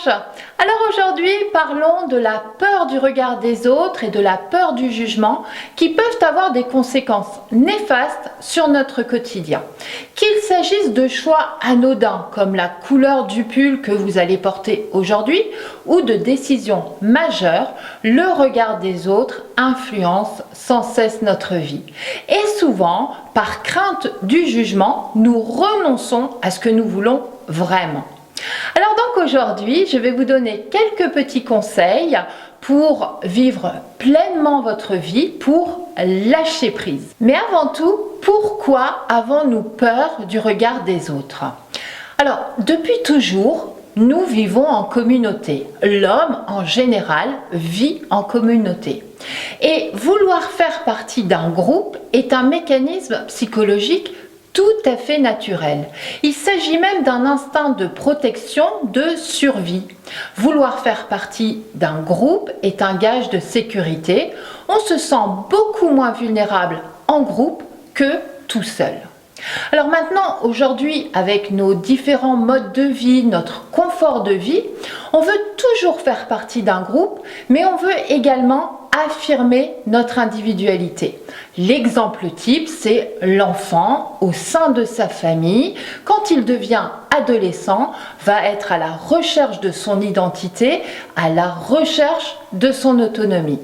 Serge. Alors aujourd'hui, parlons de la peur du regard des autres et de la peur du jugement qui peuvent avoir des conséquences néfastes sur notre quotidien. Qu'il s'agisse de choix anodins comme la couleur du pull que vous allez porter aujourd'hui ou de décisions majeures, le regard des autres influence sans cesse notre vie. Et souvent, par crainte du jugement, nous renonçons à ce que nous voulons vraiment. Alors donc aujourd'hui, je vais vous donner quelques petits conseils pour vivre pleinement votre vie, pour lâcher prise. Mais avant tout, pourquoi avons-nous peur du regard des autres? Alors, depuis toujours, nous vivons en communauté. L'homme, en général, vit en communauté. Et vouloir faire partie d'un groupe est un mécanisme psychologique tout à fait naturel. Il s'agit même d'un instinct de protection, de survie. Vouloir faire partie d'un groupe est un gage de sécurité. On se sent beaucoup moins vulnérable en groupe que tout seul. Alors maintenant, aujourd'hui, avec nos différents modes de vie, notre confort de vie, on veut toujours faire partie d'un groupe, mais on veut également affirmer notre individualité. L'exemple type, c'est l'enfant au sein de sa famille, quand il devient adolescent, va être à la recherche de son identité, à la recherche de son autonomie.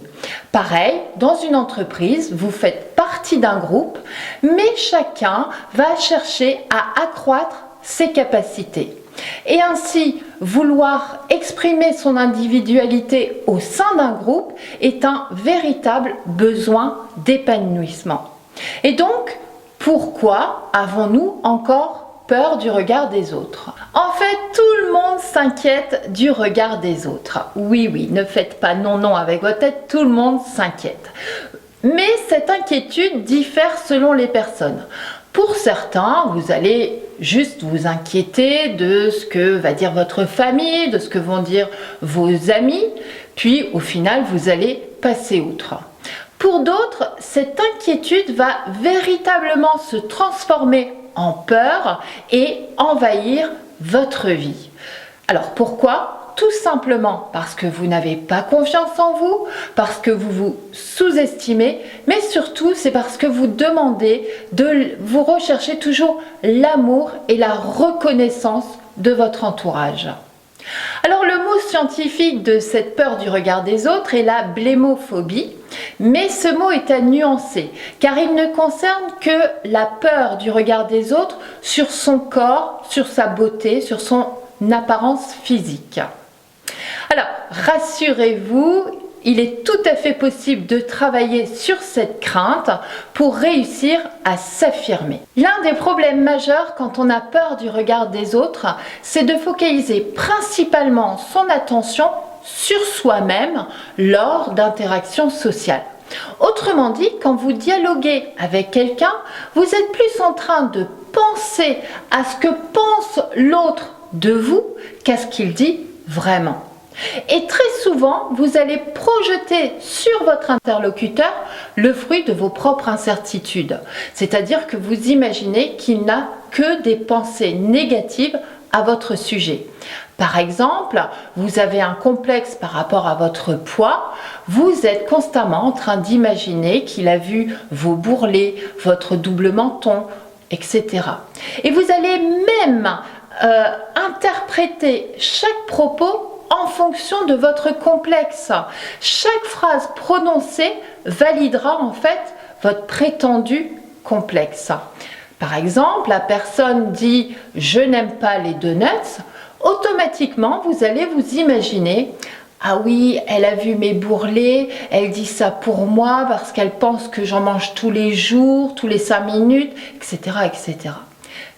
Pareil, dans une entreprise, vous faites partie d'un groupe, mais chacun va chercher à accroître ses capacités. Et ainsi, vouloir exprimer son individualité au sein d'un groupe est un véritable besoin d'épanouissement. Et donc, pourquoi avons-nous encore peur du regard des autres? En fait, tout le monde s'inquiète du regard des autres. Oui, ne faites pas non avec votre tête, tout le monde s'inquiète. Mais cette inquiétude diffère selon les personnes. Pour certains, vous allez juste vous inquiéter de ce que va dire votre famille, de ce que vont dire vos amis, puis au final, vous allez passer outre. Pour d'autres, cette inquiétude va véritablement se transformer en peur et envahir votre vie. Alors pourquoi ? Tout simplement parce que vous n'avez pas confiance en vous, parce que vous vous sous-estimez, mais surtout c'est parce que vous recherchez toujours l'amour et la reconnaissance de votre entourage. Alors le mot scientifique de cette peur du regard des autres est la blémophobie, mais ce mot est à nuancer car il ne concerne que la peur du regard des autres sur son corps, sur sa beauté, sur son apparence physique. Alors, rassurez-vous, il est tout à fait possible de travailler sur cette crainte pour réussir à s'affirmer. L'un des problèmes majeurs quand on a peur du regard des autres, c'est de focaliser principalement son attention sur soi-même lors d'interactions sociales. Autrement dit, quand vous dialoguez avec quelqu'un, vous êtes plus en train de penser à ce que pense l'autre de vous qu'à ce qu'il dit vraiment. Et très souvent, vous allez projeter sur votre interlocuteur le fruit de vos propres incertitudes. C'est-à-dire que vous imaginez qu'il n'a que des pensées négatives à votre sujet. Par exemple, vous avez un complexe par rapport à votre poids, vous êtes constamment en train d'imaginer qu'il a vu vos bourrelets, votre double menton, etc. Et vous allez même interpréter chaque propos en fonction de votre complexe. Chaque phrase prononcée validera en fait votre prétendu complexe. Par exemple, la personne dit « je n'aime pas les donuts », automatiquement vous allez vous imaginer « ah oui, elle a vu mes bourrelets, elle dit ça pour moi parce qu'elle pense que j'en mange tous les jours, tous les 5 minutes, etc. etc. »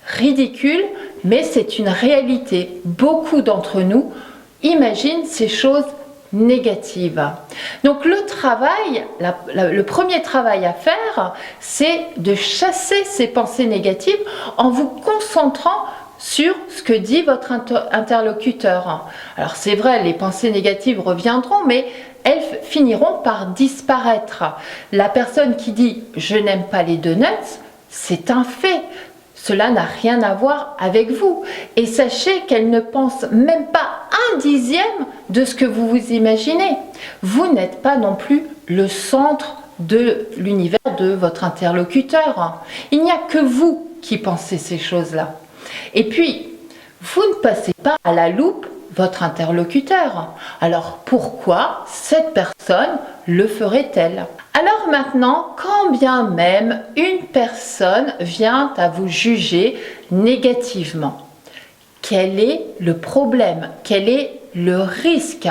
Ridicule, mais c'est une réalité. Beaucoup d'entre nous imaginent ces choses négatives. Donc le premier travail à faire, c'est de chasser ces pensées négatives en vous concentrant sur ce que dit votre interlocuteur. Alors c'est vrai, les pensées négatives reviendront, mais elles finiront par disparaître. La personne qui dit « je n'aime pas les donuts », c'est un fait. Cela n'a rien à voir avec vous. Et sachez qu'elle ne pense même pas un dixième de ce que vous vous imaginez. Vous n'êtes pas non plus le centre de l'univers de votre interlocuteur. Il n'y a que vous qui pensez ces choses-là. Et puis, vous ne passez pas à la loupe votre interlocuteur. Alors pourquoi cette personne le ferait-elle? Alors maintenant, quand bien même une personne vient à vous juger négativement, quel est le problème? Quel est le risque?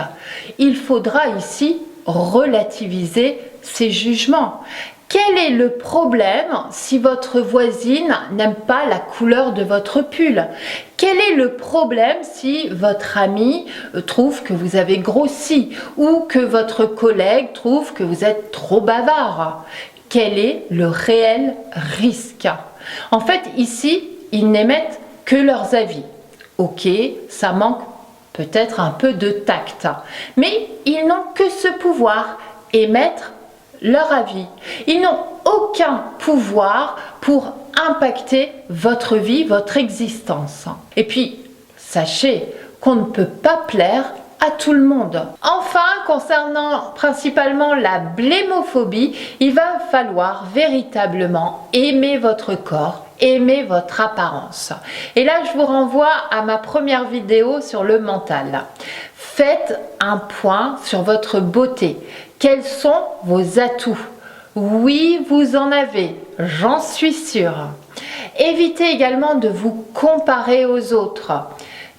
Il faudra ici relativiser ces jugements. Quel est le problème si votre voisine n'aime pas la couleur de votre pull? Quel est le problème si votre ami trouve que vous avez grossi ou que votre collègue trouve que vous êtes trop bavard? Quel est le réel risque? En fait, ici, ils n'émettent que leurs avis. Ok, ça manque peut-être un peu de tact, mais ils n'ont que ce pouvoir, émettre leur avis. Ils n'ont aucun pouvoir pour impacter votre vie, votre existence. Et puis, sachez qu'on ne peut pas plaire à tout le monde. Enfin, concernant principalement la blémophobie, il va falloir véritablement aimer votre corps, aimer votre apparence. Et là, je vous renvoie à ma première vidéo sur le mental. Faites un point sur votre beauté. Quels sont vos atouts? Oui, vous en avez, j'en suis sûre. Évitez également de vous comparer aux autres,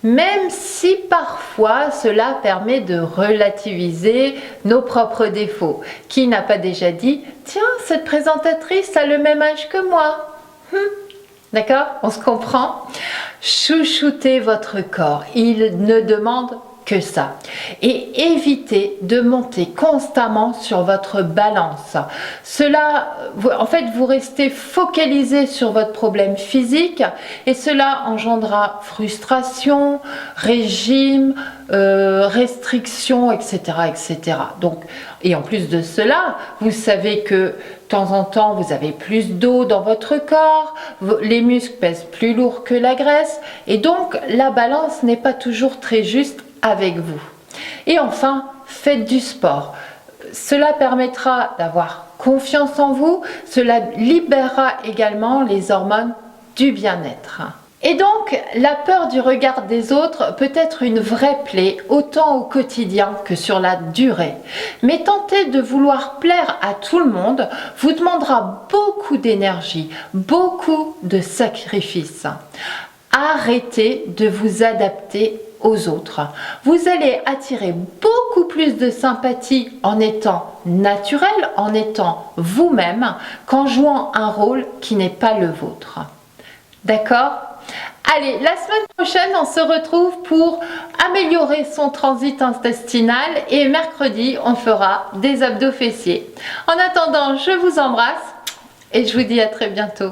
même si parfois cela permet de relativiser nos propres défauts. Qui n'a pas déjà dit « Tiens, cette présentatrice a le même âge que moi ». D'accord? On se comprend? Chouchoutez votre corps, il ne demande que ça. Et évitez de monter constamment sur votre balance. Cela, en fait, vous restez focalisé sur votre problème physique et cela engendrera frustration, régime, restrictions, etc., etc. Donc, et en plus de cela, vous savez que de temps en temps, vous avez plus d'eau dans votre corps, les muscles pèsent plus lourd que la graisse et donc la balance n'est pas toujours très juste avec vous. Et enfin, faites du sport. Cela permettra d'avoir confiance en vous, cela libérera également les hormones du bien-être. Et donc, la peur du regard des autres peut être une vraie plaie, autant au quotidien que sur la durée. Mais tenter de vouloir plaire à tout le monde vous demandera beaucoup d'énergie, beaucoup de sacrifices. Arrêtez de vous adapter aux autres. Vous allez attirer beaucoup plus de sympathie en étant naturel, en étant vous-même, qu'en jouant un rôle qui n'est pas le vôtre. D'accord? Allez, la semaine prochaine, on se retrouve pour améliorer son transit intestinal et mercredi, on fera des abdos fessiers. En attendant, je vous embrasse et je vous dis à très bientôt.